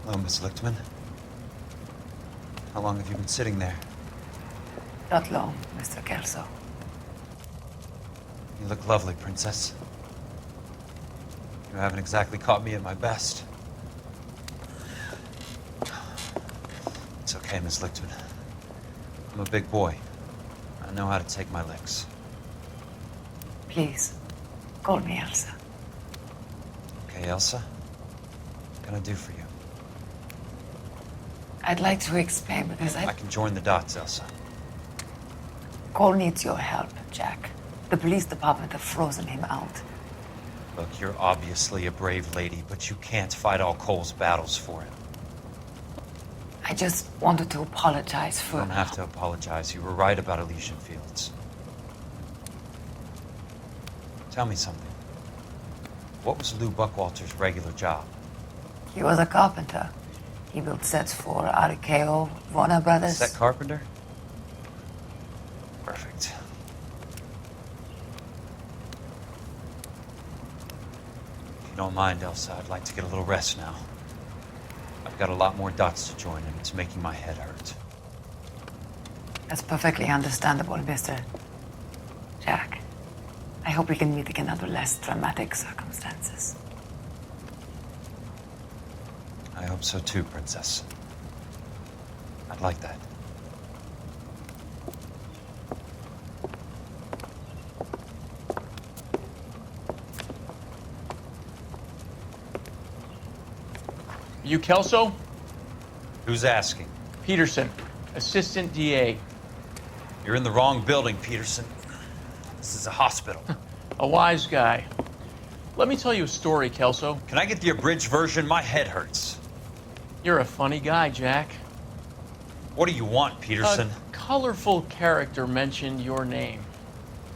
Hello, Miss Lichtman. How long have you been sitting there? Not long, Mr. Kelso. You look lovely, Princess. You haven't exactly caught me at my best. It's okay, Miss Lichtman. I'm a big boy. I know how to take my licks. Please, call me Elsa. Okay, Elsa? What can I do for you? I'd like to explain because I can join the dots, Elsa. Cole needs your help, Jack. The police department have frozen him out. Look, you're obviously a brave lady, but you can't fight all Cole's battles for him. I just wanted to apologize for... You don't have to apologize. You were right about Elysian Fields. Tell me something. What was Lou Buckwalter's regular job? He was a carpenter. He built sets for RKO, Warner Brothers. Set carpenter? Perfect. If you don't mind, Elsa, I'd like to get a little rest now. I've got a lot more dots to join, and it's making my head hurt. That's perfectly understandable, Mr. Jack. I hope we can meet again under less dramatic circumstances. I hope so too, Princess. I'd like that. You Kelso? Who's asking? Peterson, Assistant DA. You're in the wrong building, Peterson. This is a hospital. A wise guy. Let me tell you a story, Kelso. Can I get the abridged version? My head hurts. You're a funny guy, Jack. What do you want, Peterson? A colorful character mentioned your name.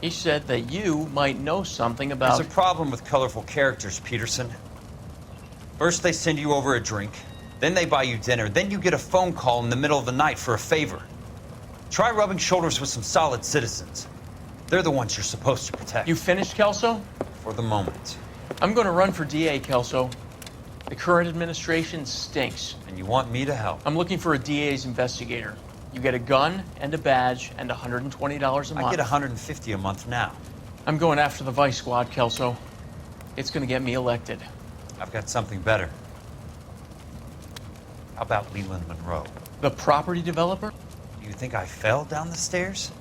He said that you might know something about... There's a problem with colorful characters, Peterson. First they send you over a drink, then they buy you dinner, then you get a phone call in the middle of the night for a favor. Try rubbing shoulders with some solid citizens. They're the ones you're supposed to protect. You finished, Kelso? For the moment. I'm going to run for DA, Kelso. The current administration stinks. And you want me to help? I'm looking for a DA's investigator. You get a gun and a badge and $120 a month. I get $150 a month now. I'm going after the Vice Squad, Kelso. It's going to get me elected. I've got something better. How about Leland Monroe? The property developer? Do you think I fell down the stairs?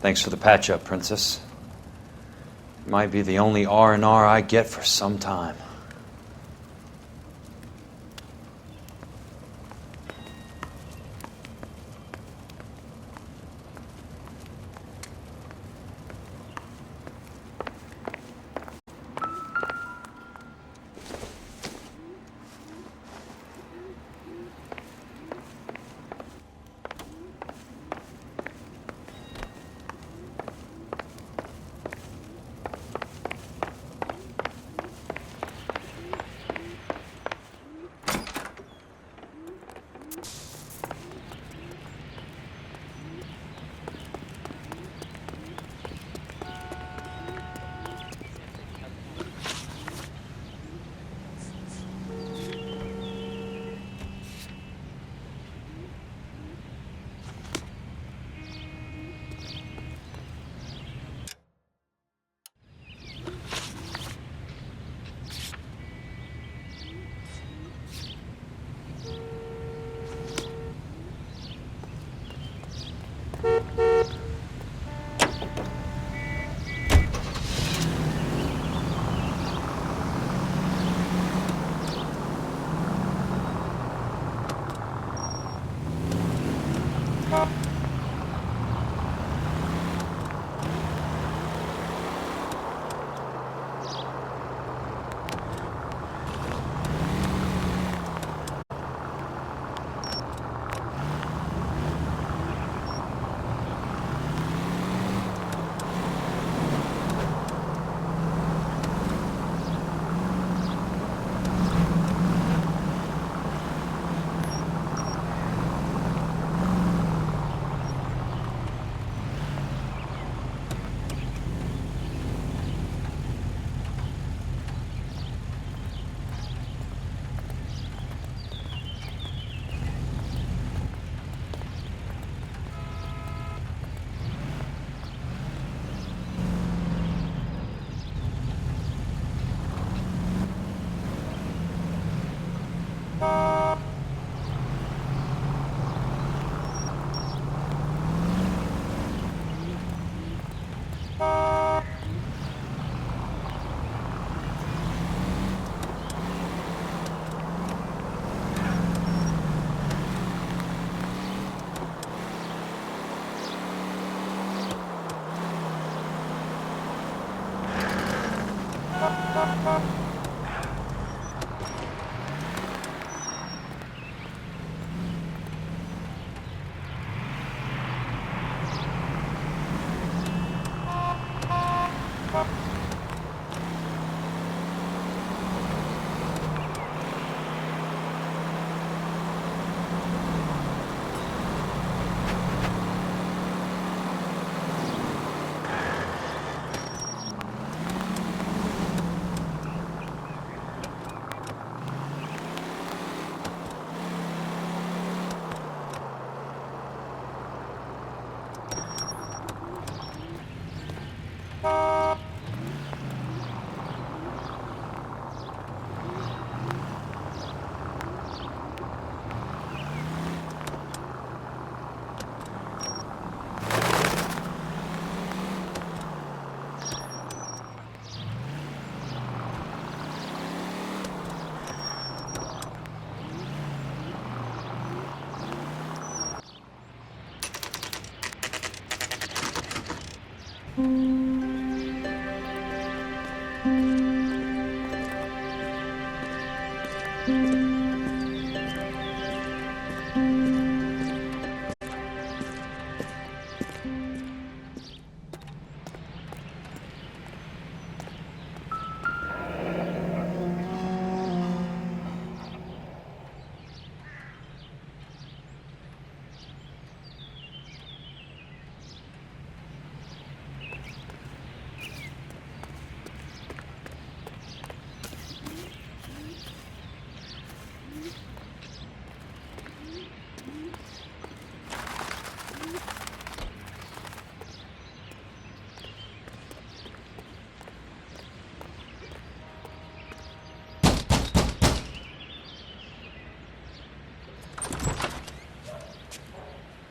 Thanks for the patch-up, Princess. It might be the only R&R I get for some time.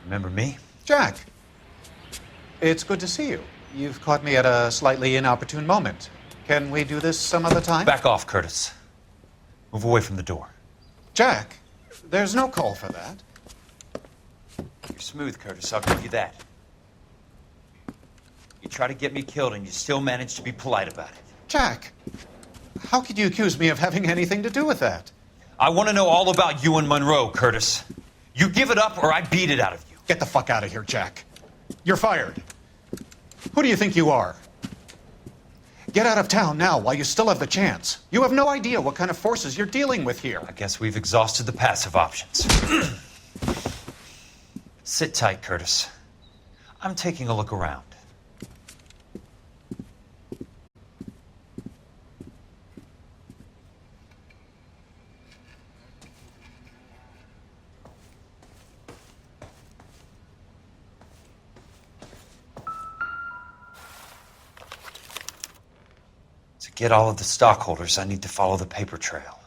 Remember me? Jack, it's good to see you. You've caught me at a slightly inopportune moment. Can we do this some other time? Back off, Curtis. Move away from the door. Jack, there's no call for that. You're smooth, Curtis, I'll give you that. You try to get me killed and you still manage to be polite about it. Jack, how could you accuse me of having anything to do with that? I want to know all about you and Monroe, Curtis. You give it up or I beat it out of you. Get the fuck out of here, Jack. You're fired. Who do you think you are? Get out of town now while you still have the chance. You have no idea what kind of forces you're dealing with here. I guess we've exhausted the passive options. Sit tight, Curtis. I'm taking a look around. To get all of the stockholders, I need to follow the paper trail.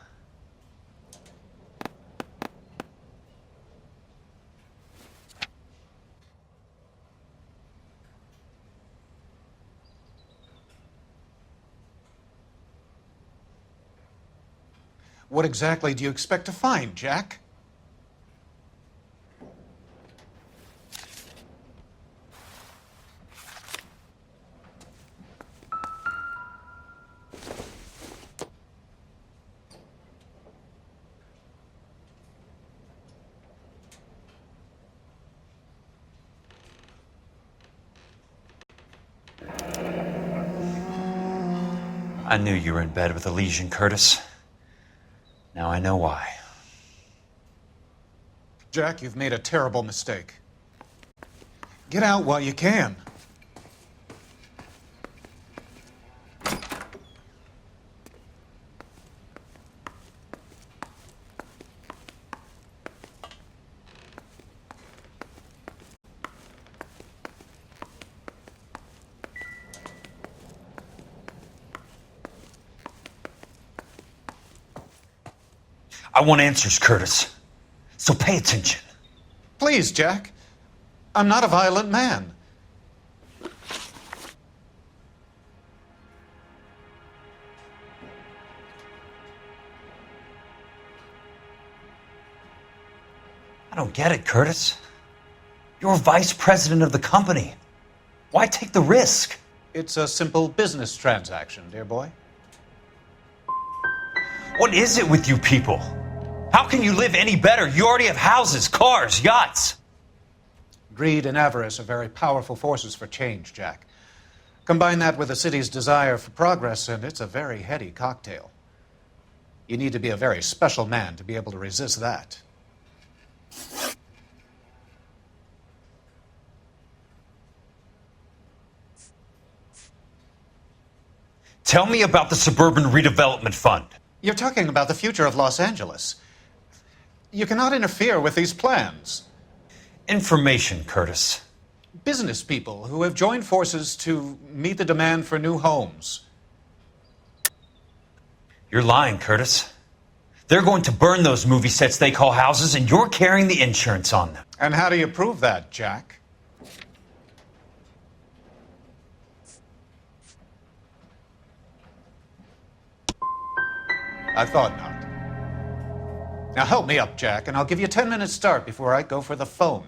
What exactly do you expect to find, Jack? I knew you were in bed with a lesion, Curtis. Now I know why. Jack, you've made a terrible mistake. Get out while you can. I want answers, Curtis. So pay attention. Please, Jack. I'm not a violent man. I don't get it, Curtis. You're vice president of the company. Why take the risk? It's a simple business transaction, dear boy. What is it with you people? How can you live any better? You already have houses, cars, yachts. Greed and avarice are very powerful forces for change, Jack. Combine that with the city's desire for progress, and it's a very heady cocktail. You need to be a very special man to be able to resist that. Tell me about the Suburban Redevelopment Fund. You're talking about the future of Los Angeles. You cannot interfere with these plans. Information, Curtis. Business people who have joined forces to meet the demand for new homes. You're lying, Curtis. They're going to burn those movie sets they call houses, and you're carrying the insurance on them. And how do you prove that, Jack? I thought not. Now help me up, Jack, and I'll give you a 10-minute start before I go for the phone.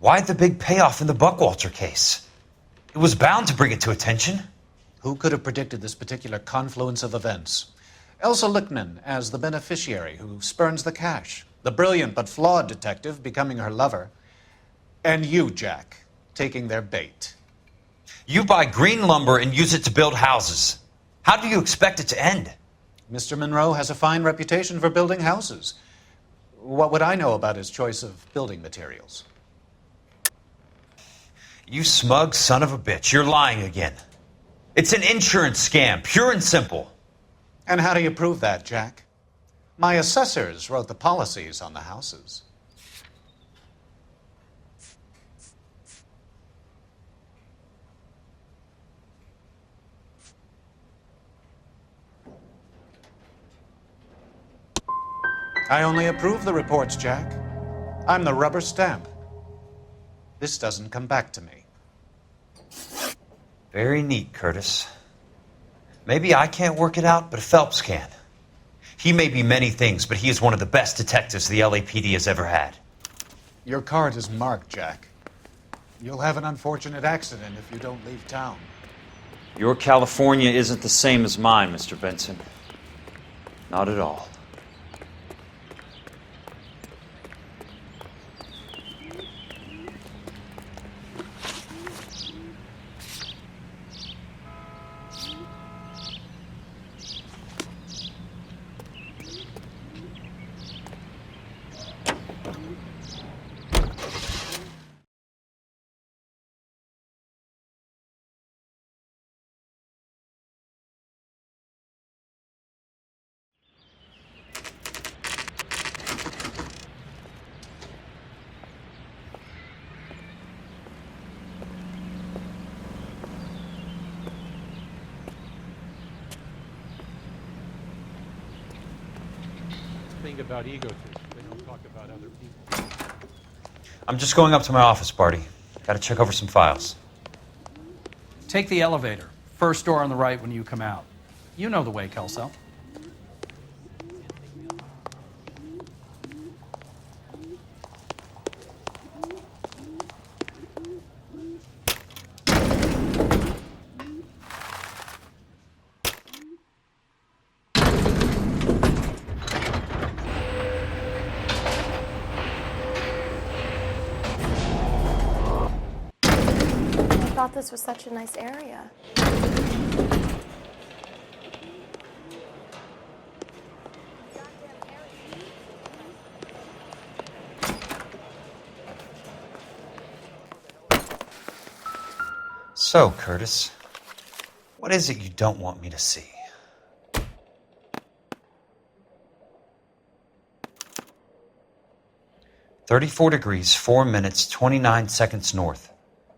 Why the big payoff in the Buckwalter case? It was bound to bring it to attention. Who could have predicted this particular confluence of events? Elsa Lichtman as the beneficiary who spurns the cash, the brilliant but flawed detective becoming her lover, and you, Jack, taking their bait. You buy green lumber and use it to build houses. How do you expect it to end? Mr. Monroe has a fine reputation for building houses. What would I know about his choice of building materials? You smug son of a bitch, you're lying again. It's an insurance scam, pure and simple. And how do you prove that, Jack? My assessors wrote the policies on the houses. I only approve the reports, Jack. I'm the rubber stamp. This doesn't come back to me. Very neat, Curtis. Maybe I can't work it out, but Phelps can. He may be many things, but he is one of the best detectives the LAPD has ever had. Your card is marked, Jack. You'll have an unfortunate accident if you don't leave town. Your California isn't the same as mine, Mr. Benson. Not at all. Thing about egotism. They don't talk about other people. I'm just going up to my office, Barty. Gotta check over some files. Take the elevator. First door on the right when you come out. You know the way, Kelso. I thought this was such a nice area. So, Curtis, what is it you don't want me to see? "34 degrees, 4 minutes, 29 seconds north.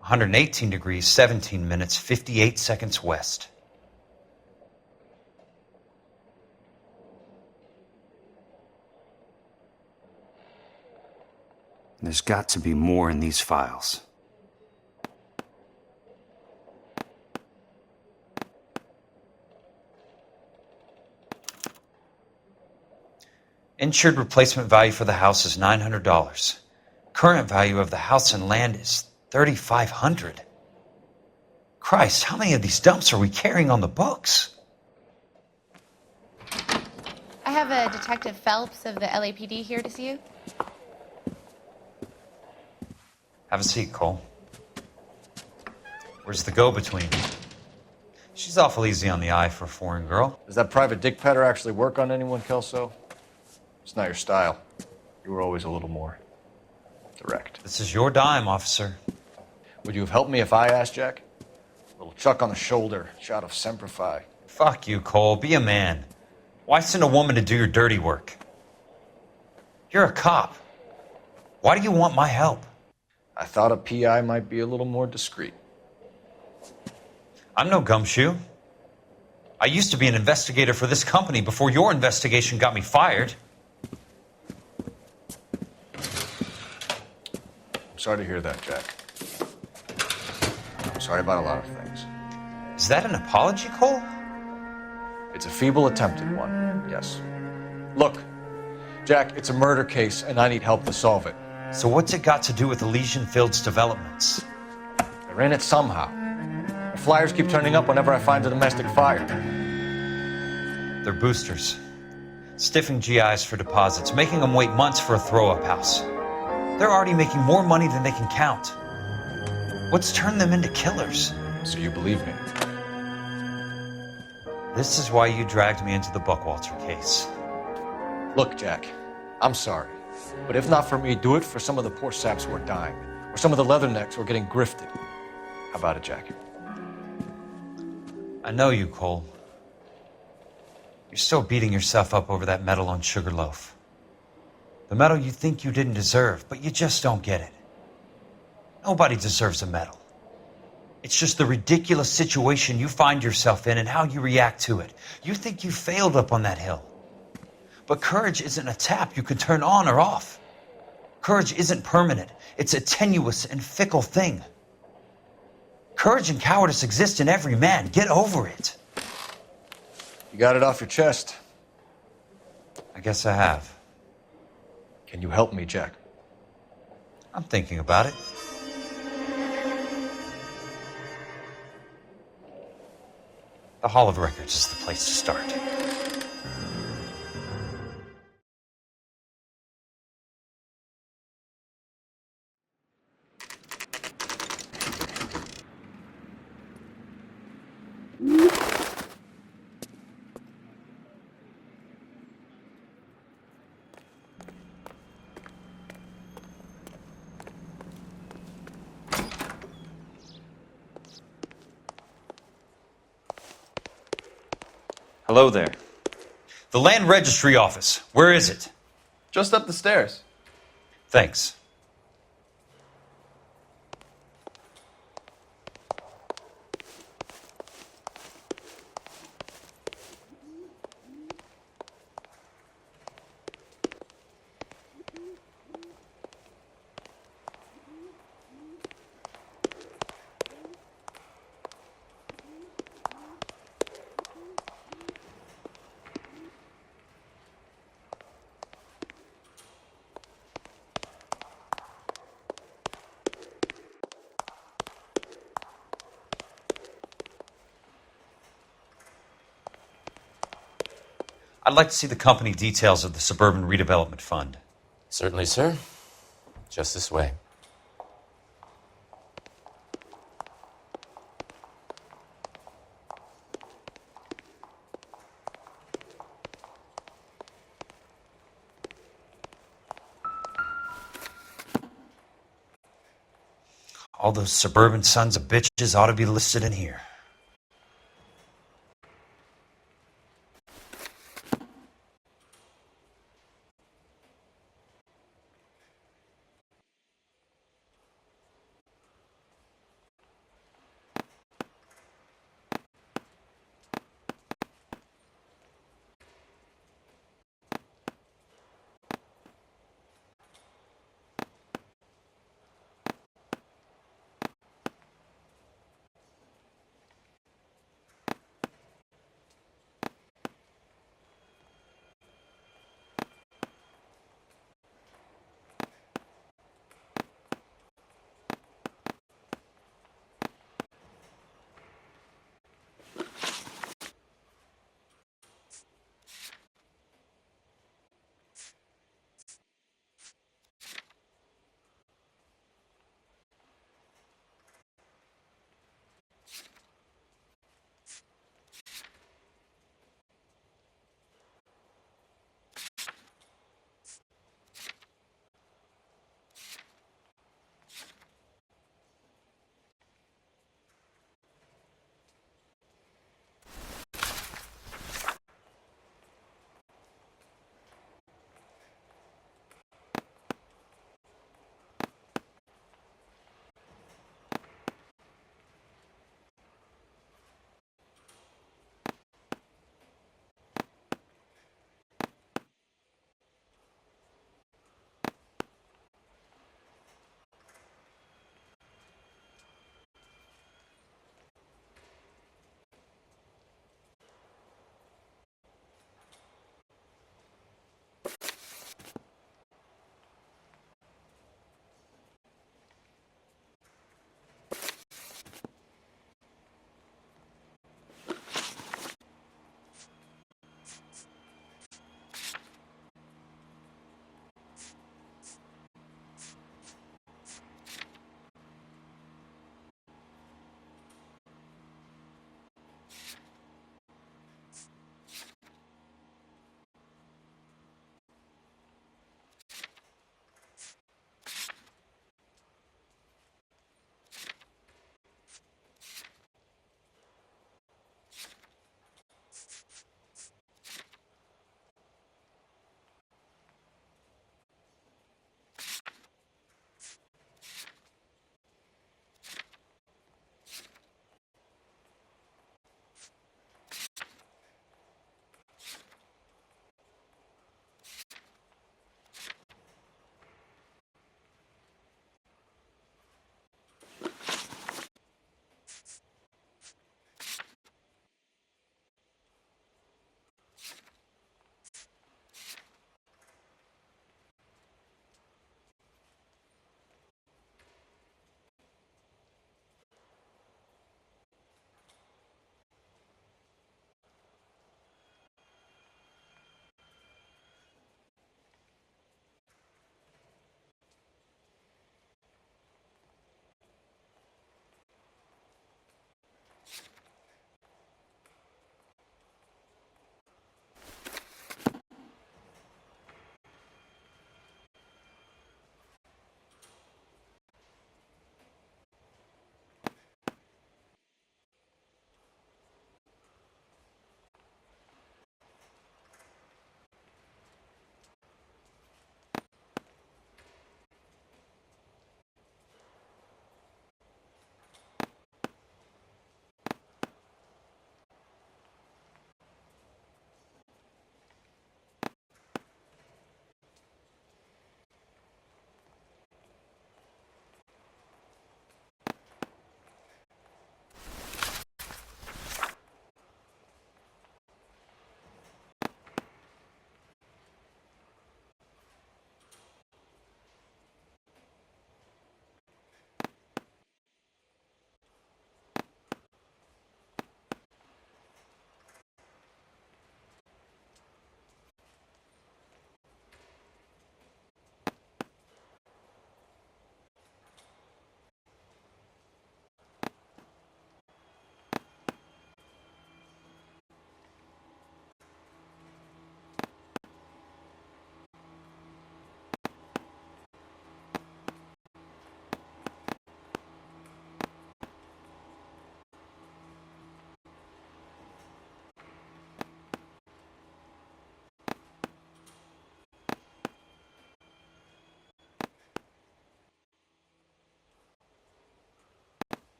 118 degrees, 17 minutes, 58 seconds west." There's got to be more in these files. Insured replacement value for the house is $900. Current value of the house and land is $3,500. Christ, how many of these dumps are we carrying on the books? have a Detective Phelps of the LAPD here to see you. Have a seat, Cole. Where's the go-between? She's awful easy on the eye for a foreign girl. Does that private dick petter actually work on anyone, Kelso? It's not your style. You were always a little more direct. This is your dime, officer. Would you have helped me if I asked, Jack? A little chuck on the shoulder, shot of Semper Fi. Fuck you, Cole. Be a man. Why send a woman to do your dirty work? You're a cop. Why do you want my help? I thought a PI might be a little more discreet. I'm no gumshoe. I used to be an investigator for this company before your investigation got me fired. I'm sorry to hear that, Jack. I'm sorry about a lot of things. Is that an apology, Cole? It's a feeble attempt at one, yes. Look, Jack, it's a murder case, and I need help to solve it. So what's it got to do with Elysian Fields developments? They're in it somehow. The flyers keep turning up whenever I find a domestic fire. They're boosters. Stiffing GIs for deposits, making them wait months for a throw-up house. They're already making more money than they can count. What's turned them into killers? So you believe me? This is why you dragged me into the Buckwalter case. Look, Jack, I'm sorry. But if not for me, do it for some of the poor saps who are dying. Or some of the leathernecks who are getting grifted. How about it, Jack? I know you, Cole. You're still beating yourself up over that medal on Sugarloaf. The medal you think you didn't deserve, but you just don't get it. Nobody deserves a medal. It's just the ridiculous situation you find yourself in and how you react to it. You think you failed up on that hill. But courage isn't a tap you can turn on or off. Courage isn't permanent. It's a tenuous and fickle thing. Courage and cowardice exist in every man. Get over it. You got it off your chest. I guess I have. Can you help me, Jack? I'm thinking about it. The Hall of Records is the place to start. Hello there. The Land Registry Office. Where is it? Just up the stairs. Thanks. I'd like to see the company details of the Suburban Redevelopment Fund. Certainly, sir. Just this way. All those suburban sons of bitches ought to be listed in here.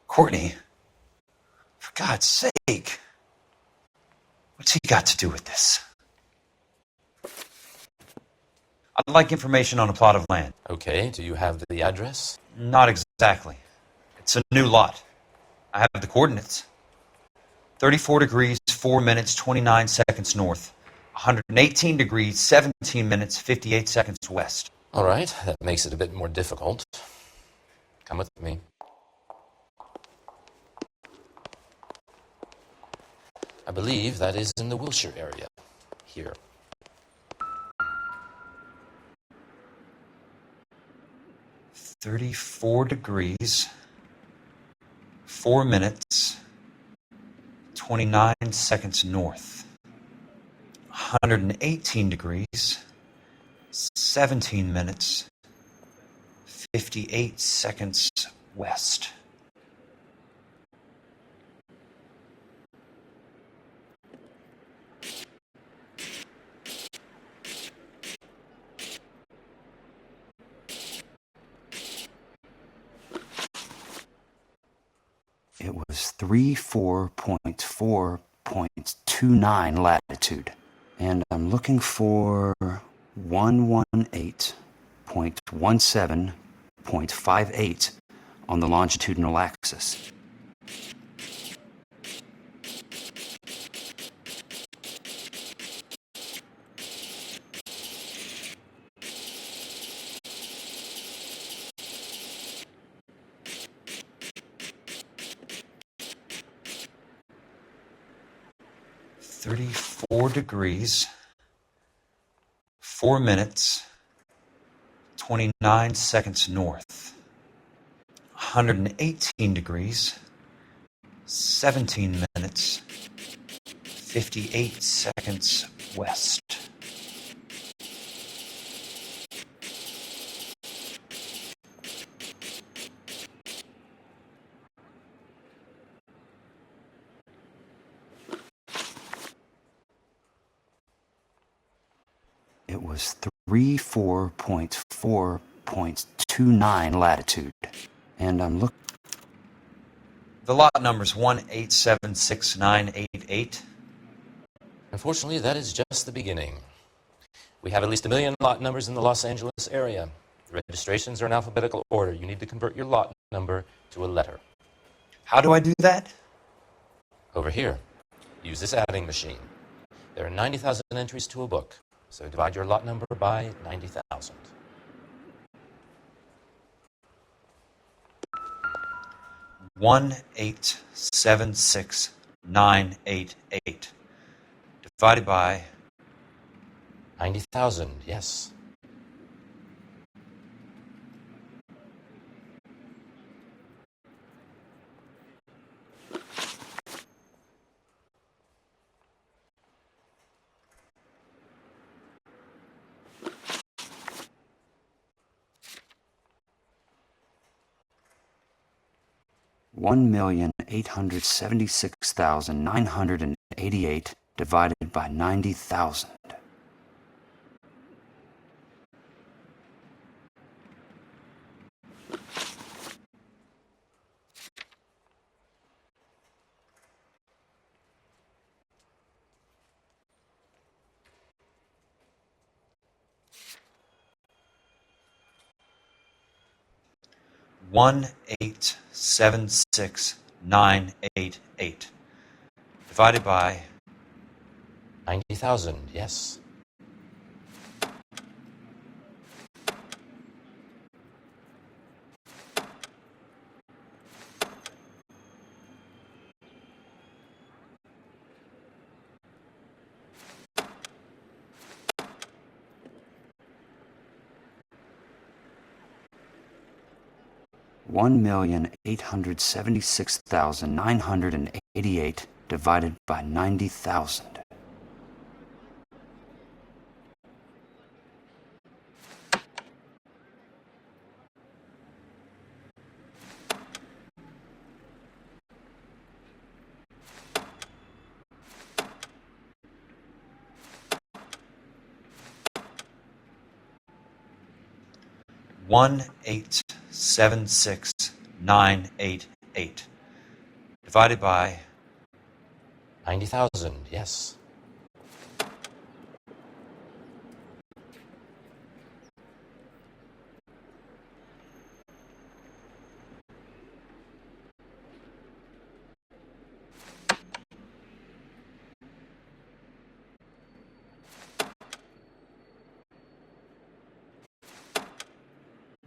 Courtney, for God's sake, what's he got to do with this? I'd like information on a plot of land. Okay, do you have the address? Not exactly. It's a new lot. I have the coordinates. 34 degrees, 4 minutes, 29 seconds north. 118 degrees, 17 minutes, 58 seconds west. All right, that makes it a bit more difficult. Come with me. I believe that is in the Wilshire area. Here. 34 degrees, 4 minutes, 29 seconds north. 118 degrees, 17 minutes, 58 seconds west. It was 34.4.29 latitude. And I'm looking for 118.17.58 on the longitudinal axis. Thirty-four degrees, 4 minutes, 29 seconds north. 118 degrees, 17 minutes, 58 seconds west. It was 34.4.29 latitude. And I'm looking... The lot number's 1876988. Unfortunately, that is just the beginning. We have at least 1 million lot numbers in the Los Angeles area. The registrations are in alphabetical order. You need to convert your lot number to a letter. How do I do that? Over here. Use this adding machine. There are 90,000 entries to a book. So divide your lot number by 90,000. One 1876988 divided by 90,000, yes. $1,876,988 divided by 90,000. One 1876988 divided by 90,000, yes. $1,876,988 divided by 90,000. $1,876,988 divided by 90,000, yes.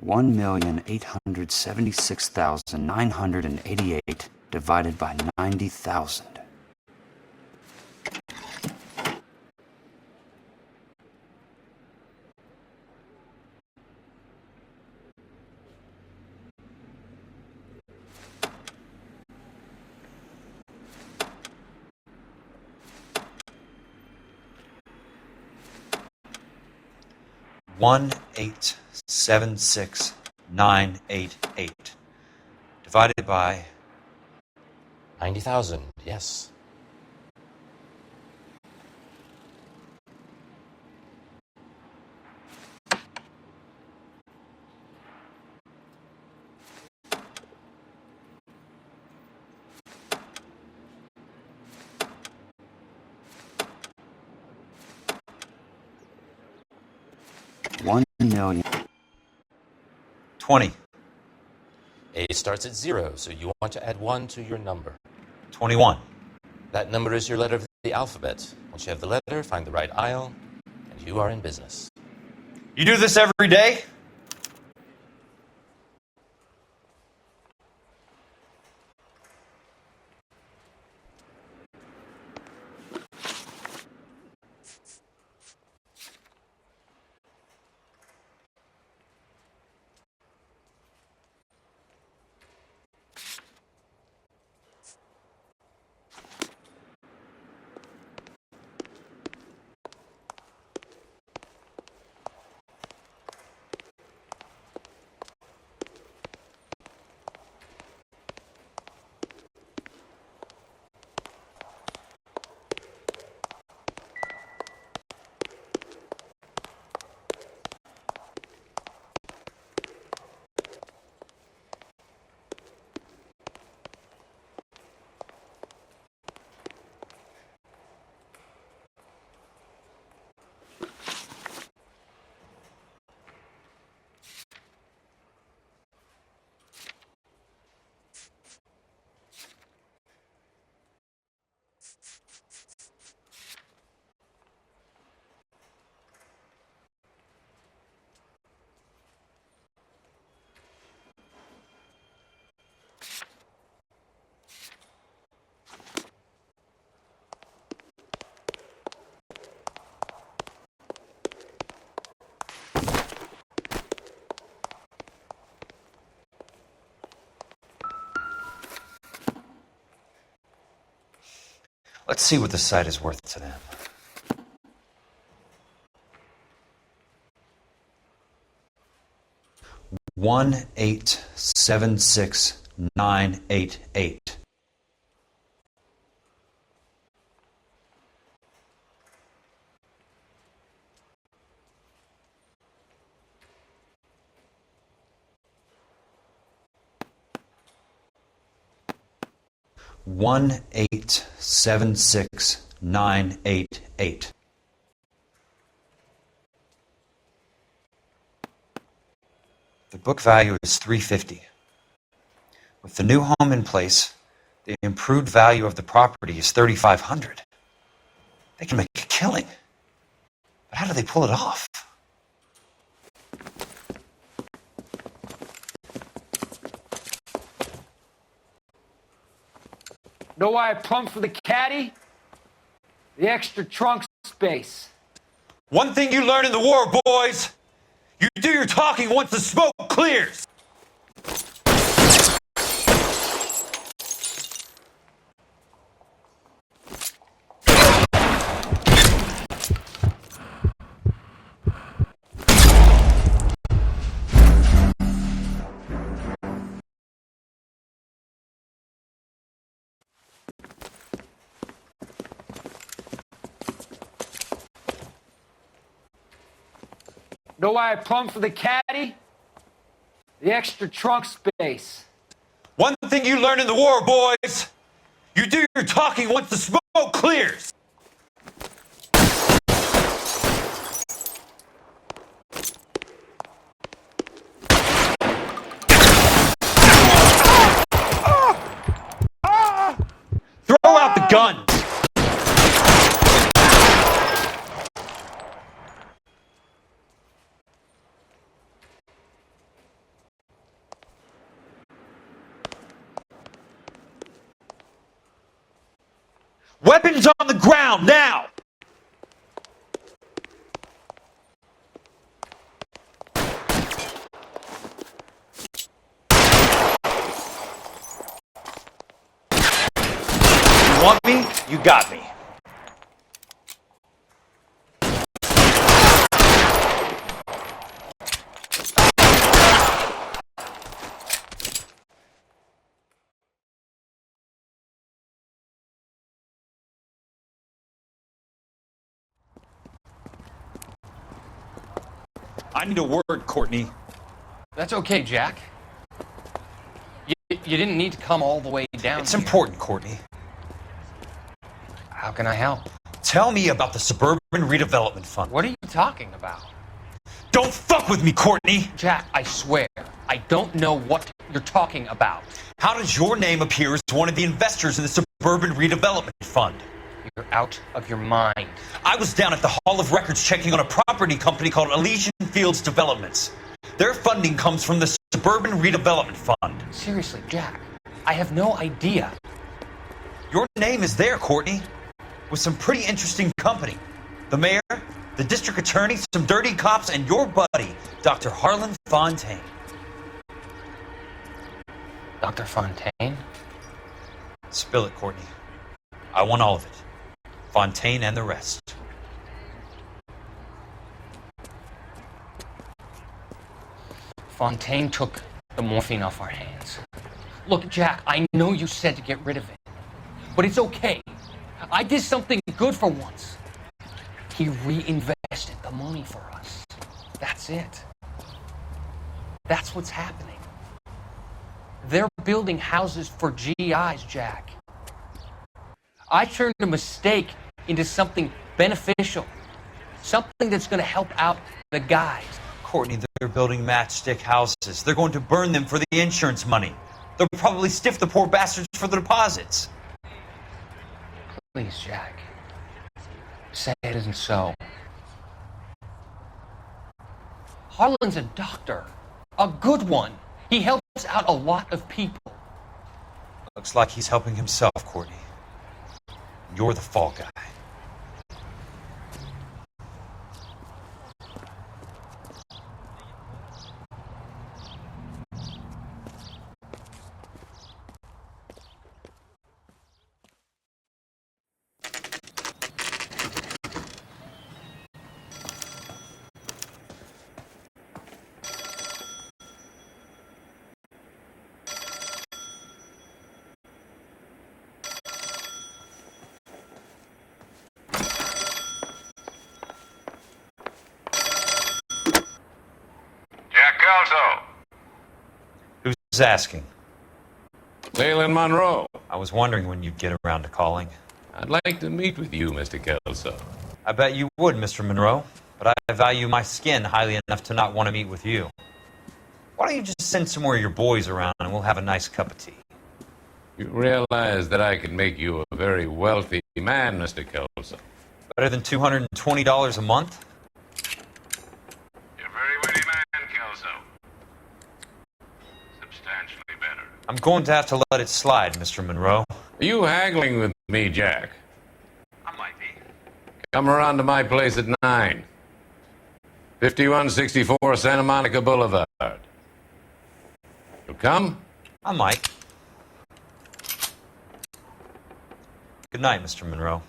$1,876,988 divided by 90,000. $1,876,988 divided by 90,000, yes. $20. A starts at 0, so you want to add 1 to your number. $21. That number is your letter of the alphabet. Once you have the letter, find the right aisle, and you are in business. You do this every day? Let's see what the site is worth to them. $1,876,988. $1,876,988. The book value is $350. With the new home in place, the improved value of the property is $3,500. They can make a killing. But how do they pull it off? Know why I plumbed for the caddy? The extra trunk space. One thing you learn in the war, boys, you do your talking once the smoke clears. Know why I plumbed for the caddy? The extra trunk space. One thing you learn in the war, boys, You do your talking once the smoke clears! Throw out the gun! Weapons on the ground, now! You want me? You got me. I need a word, Courtney. That's okay, Jack. You didn't need to come all the way down It's here. important, Courtney. How can I help? Tell me about the Suburban Redevelopment Fund. What are you talking about? Don't fuck with me, Courtney! Jack, I swear, I don't know what you're talking about. How does your name appear as one of the investors in the Suburban Redevelopment Fund? You're out of your mind. I was down at the Hall of Records checking on a property company called Elysian Fields Developments. Their funding comes from the Suburban Redevelopment Fund. Seriously, Jack, I have no idea. Your name is there, Courtney, with some pretty interesting company. The mayor, the district attorney, some dirty cops, and your buddy, Dr. Harlan Fontaine. Dr. Fontaine? Spill it, Courtney. I want all of it. Fontaine and the rest. Fontaine took the morphine off our hands. Look, Jack, I know you said to get rid of it, but it's okay. I did something good for once. He reinvested the money for us. That's it. That's what's happening. They're building houses for GIs, Jack. I turned a mistake into something beneficial. Something that's going to help out the guys. Courtney, they're building matchstick houses. They're going to burn them for the insurance money. They'll probably stiff the poor bastards for the deposits. Please, Jack. Say it isn't so. Harlan's a doctor. A good one. He helps out a lot of people. Looks like he's helping himself, Courtney. You're the fall guy. Who's asking? Leyland Monroe. I was wondering when you'd get around to calling. I'd like to meet with you, Mr. Kelso. I bet you would, Mr. Monroe, but I value my skin highly enough to not want to meet with you. Why don't you just send some more of your boys around and we'll have a nice cup of tea? You realize that I could make you a very wealthy man, Mr. Kelso. Better than $220 a month? You're a very witty man, Kelso. Substantially better. I'm going to have to let it slide, Mr. Monroe. Are you haggling with me, Jack? I might be. Come around to my place at 9. 5164 Santa Monica Boulevard. You'll come? I might. Good night, Mr. Monroe.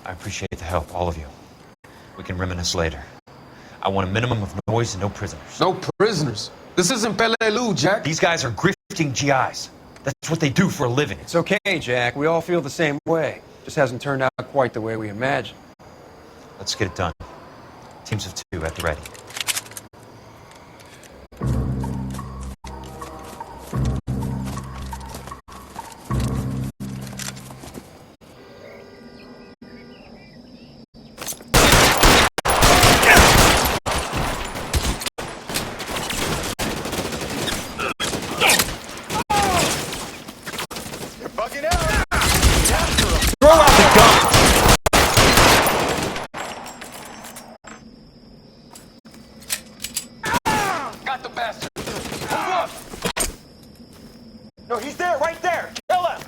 I appreciate the help, all of you. We can reminisce later. I want a minimum of noise and no prisoners. No prisoners? This isn't Peleliu, Jack. These guys are grifting GIs. That's what they do for a living. It's okay, Jack. We all feel the same way. Just hasn't turned out quite the way we imagined. Let's get it done. Teams of 2 at the ready. No, he's there, right there. Kill him.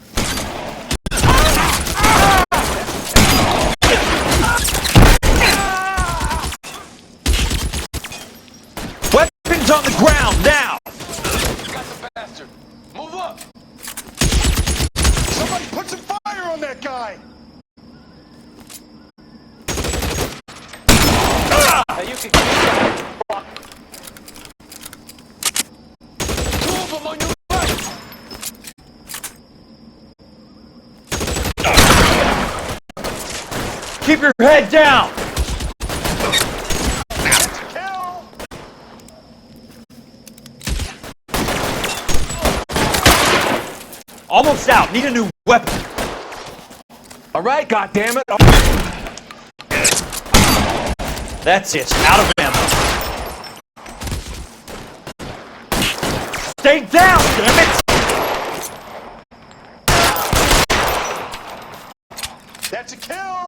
Weapons on the ground, now! Got the bastard. Move up. Somebody put some fire on that guy. Hey, you can keep that. Fuck. 2 of them on your right. Keep your head down! Kill. Almost out. Need a new weapon. All right, goddammit. That's it. Out of ammo. Stay down, damn it! That's a kill.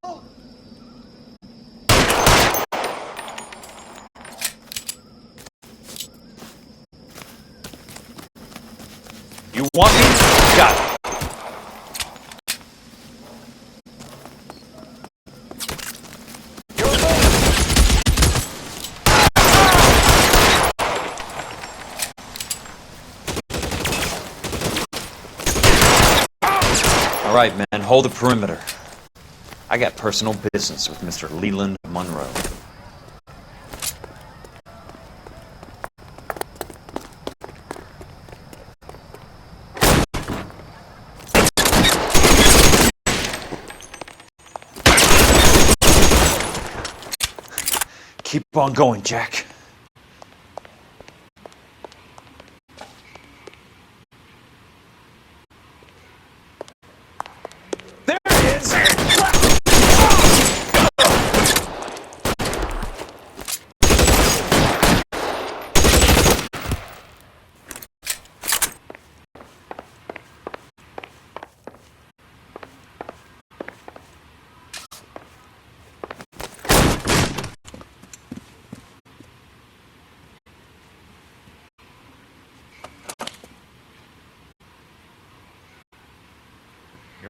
You want me? Got it. All right, man, hold the perimeter. I got personal business with Mr. Leland Monroe. Keep on going, Jack. There it is.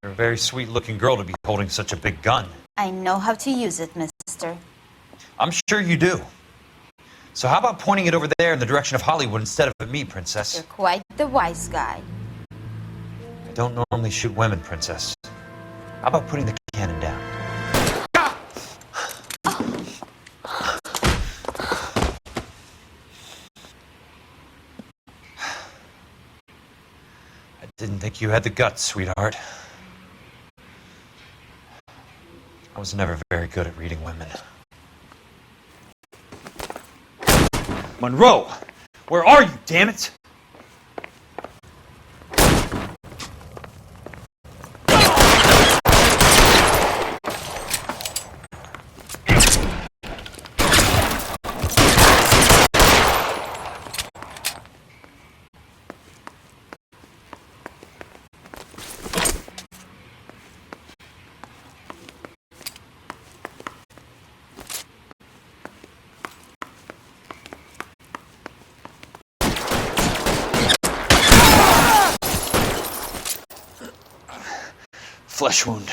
You're a very sweet-looking girl to be holding such a big gun. I know how to use it, mister. I'm sure you do. So how about pointing it over there in the direction of Hollywood instead of at me, Princess? You're quite the wise guy. I don't normally shoot women, Princess. How about putting the cannon down? I didn't think you had the guts, sweetheart. I was never very good at reading women. Monroe! Where are you, damn it? Flesh wound.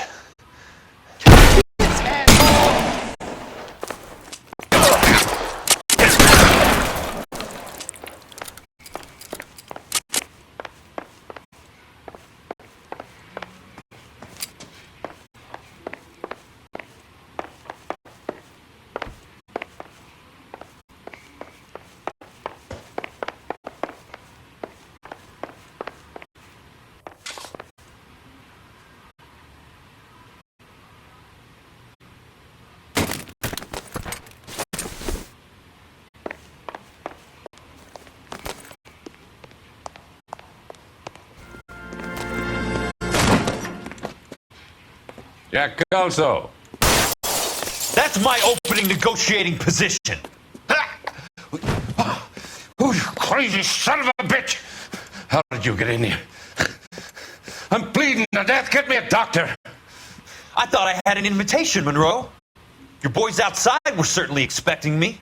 Jack Kelso. That's my opening negotiating position. Oh, you crazy son of a bitch! How did you get in here? I'm bleeding to death. Get me a doctor. I thought I had an invitation, Monroe. Your boys outside were certainly expecting me.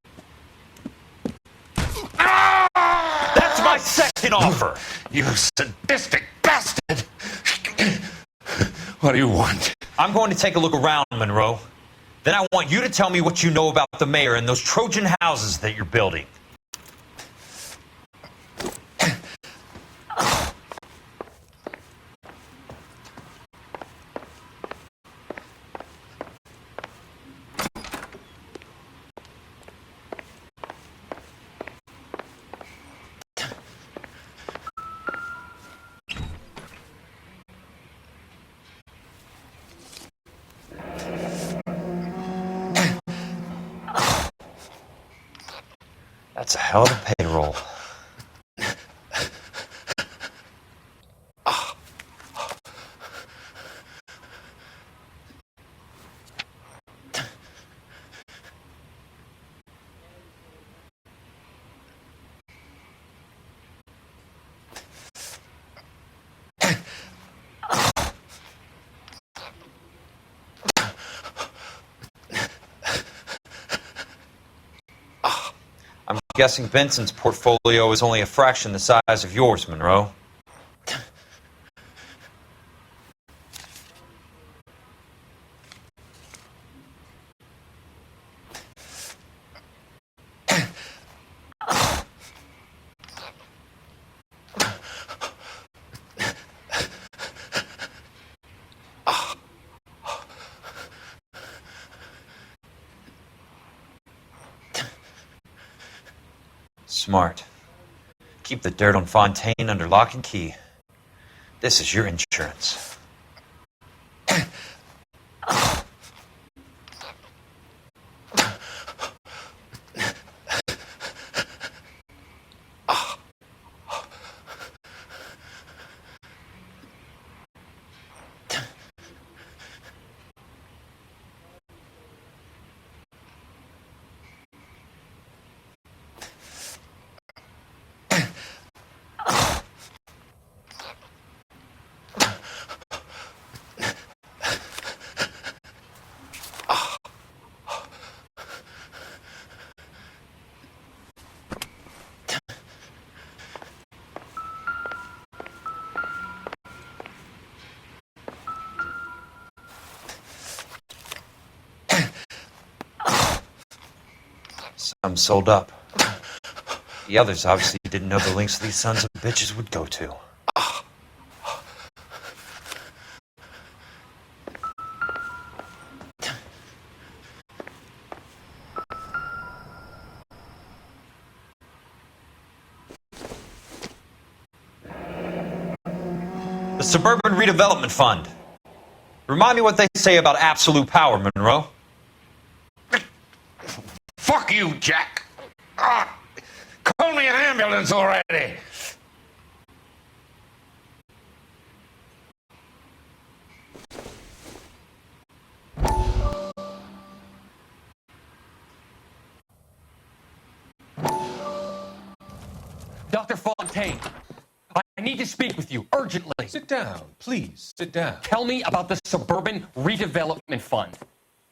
That's my second offer. You sadistic bastard! What do you want? I'm going to take a look around, Monroe. Then I want you to tell me what you know about the mayor and those Trojan houses that you're building. That's a hell of a payroll. I'm guessing Vincent's portfolio is only a fraction the size of yours, Monroe. Smart. Keep the dirt on Fontaine under lock and key. This is your insurance. Some sold up. The others obviously didn't know the lengths these sons of bitches would go to. The Suburban Redevelopment Fund. Remind me what they say about absolute power, Monroe. Fuck you, Jack! Call me an ambulance already! Dr. Fontaine, I need to speak with you urgently. Sit down, please. Sit down. Tell me about the Suburban Redevelopment Fund.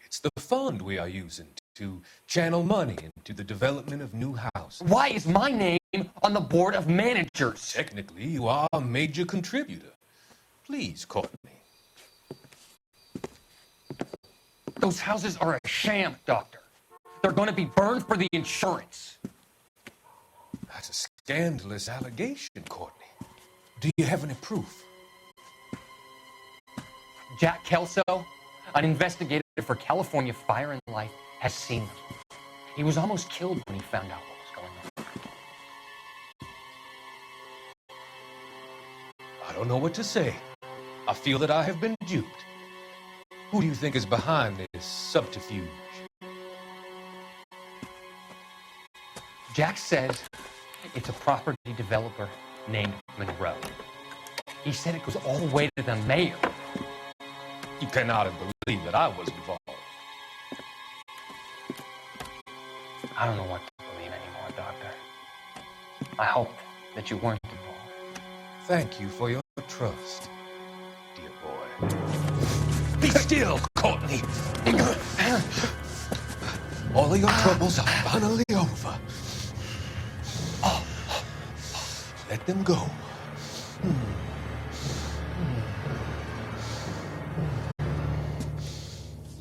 It's the fund we are using to channel money into the development of new houses. Why is my name on the board of managers? Technically, you are a major contributor. Please, Courtney. Those houses are a sham, Doctor. They're going to be burned for the insurance. That's a scandalous allegation, Courtney. Do you have any proof? Jack Kelso, an investigator for California Fire and Life, has seen them. He was almost killed when he found out what was going on. I don't know what to say. I feel that I have been duped. Who do you think is behind this subterfuge? Jack says it's a property developer named Monroe. He said it goes all the way to the mayor. You cannot have believe that I was involved. I don't know what to believe anymore, Doctor. I hoped that you weren't involved. Thank you for your trust, dear boy. Be still, Courtney. All of your troubles are finally over. Let them go.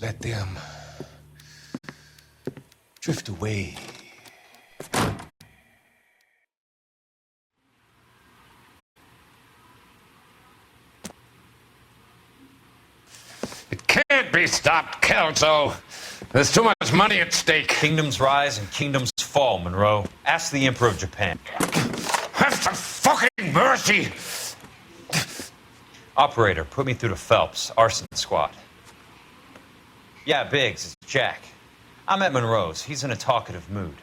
Let them drift away. It can't be stopped, Kelso. There's too much money at stake. Kingdoms rise and kingdoms fall, Monroe. Ask the Emperor of Japan. Have some fucking mercy! Operator, put me through to Phelps, arson squad. Yeah, Biggs, it's Jack. I'm at Monroe's. He's in a talkative mood.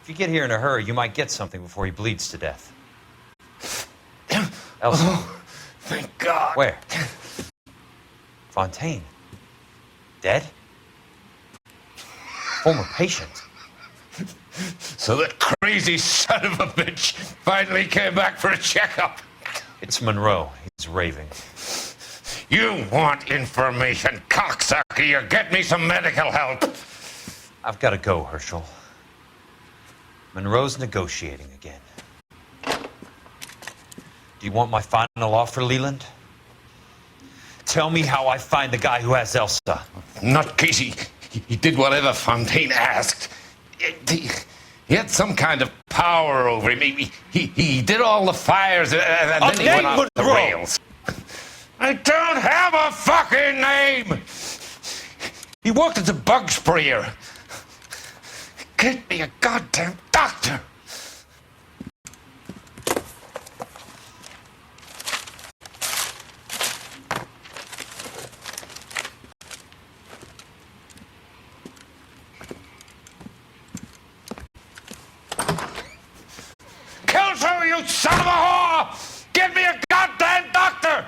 If you get here in a hurry, you might get something before he bleeds to death. Elsa. Oh, thank God. Where? Fontaine. Dead? Former patient. So that crazy son of a bitch finally came back for a checkup. It's Monroe. He's raving. You want information, cocksucker. You get me some medical help. I've got to go, Herschel. Monroe's negotiating again. Do you want my final offer, Leland? Tell me how I find the guy who has Elsa. Nutcase, he did whatever Fontaine asked. He had some kind of power over him. He did all the fires, and then he went off the rails. I don't have a fucking name! He worked as a bug sprayer. Get me a goddamn doctor! Kelso, you son of a whore! Get me a goddamn doctor!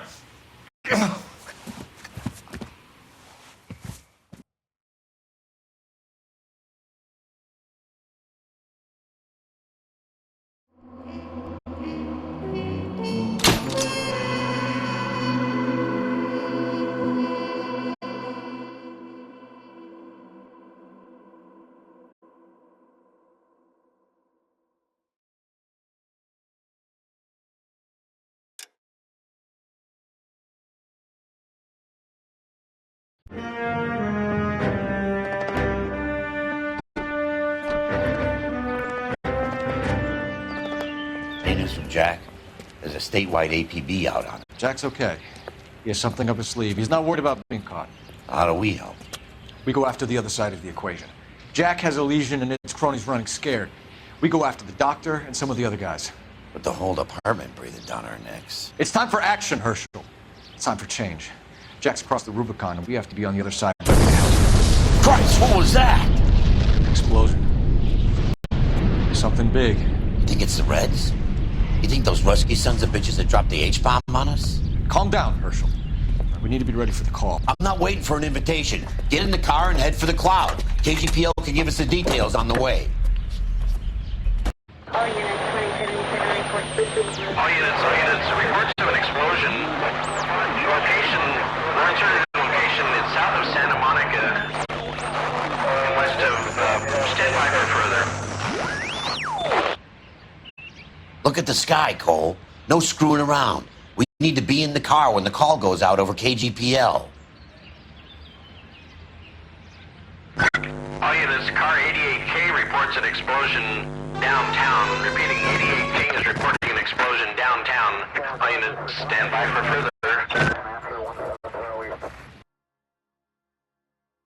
Hey, news from Jack. There's a statewide APB out on it. Jack's okay. He has something up his sleeve. He's not worried about being caught. How do we help? We go after the other side of the equation. Jack has a legion and its cronies running scared. We go after the doctor and some of the other guys. With the whole department breathing down our necks. It's time for action, Herschel. It's time for change. Jack's across the Rubicon, and we have to be on the other side. Christ, what was that? Explosion. Something big. You think it's the Reds? You think those Rusky sons of bitches that dropped the H-bomb on us? Calm down, Herschel. We need to be ready for the call. I'm not waiting for an invitation. Get in the car and head for the cloud. KGPL can give us the details on the way. All units, reports of an explosion. Location, location is south of Santa Monica, west of, stand by for further. Look at the sky, Cole. No screwing around. We need to be in the car when the call goes out over KGPL. All units, car 88K reports an explosion downtown. Repeating, 88K is reporting an explosion downtown. All units, stand by for further.